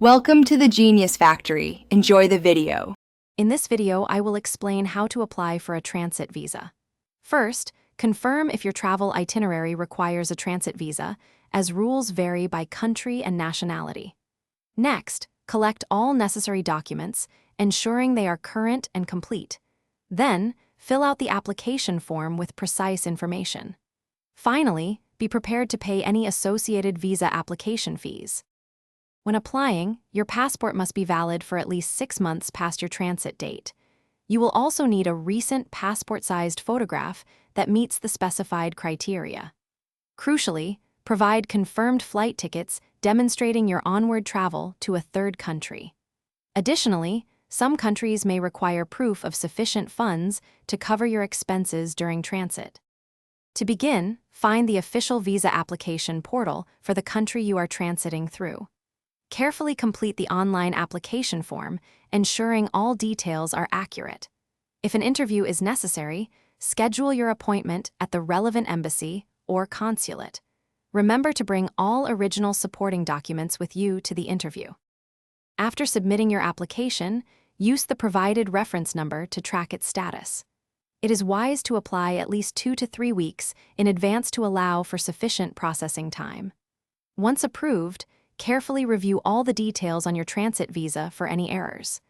Welcome to the Genius Factory. Enjoy the video. In this video, I will explain how to apply for a transit visa. First, confirm if your travel itinerary requires a transit visa, as rules vary by country and nationality. Next, collect all necessary documents, ensuring they are current and complete. Then, fill out the application form with precise information. Finally, be prepared to pay any associated visa application fees. When applying, your passport must be valid for at least 6 months past your transit date. You will also need a recent passport-sized photograph that meets the specified criteria. Crucially, provide confirmed flight tickets demonstrating your onward travel to a third country. Additionally, some countries may require proof of sufficient funds to cover your expenses during transit. To begin, find the official visa application portal for the country you are transiting through. Carefully complete the online application form, ensuring all details are accurate. If an interview is necessary, schedule your appointment at the relevant embassy or consulate. Remember to bring all original supporting documents with you to the interview. After submitting your application, use the provided reference number to track its status. It is wise to apply at least 2 to 3 weeks in advance to allow for sufficient processing time. Once approved, carefully review all the details on your transit visa for any errors.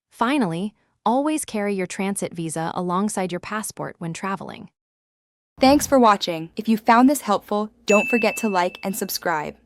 Finally, always carry your transit visa alongside your passport when traveling. Thanks for watching. If you found this helpful, don't forget to like and subscribe.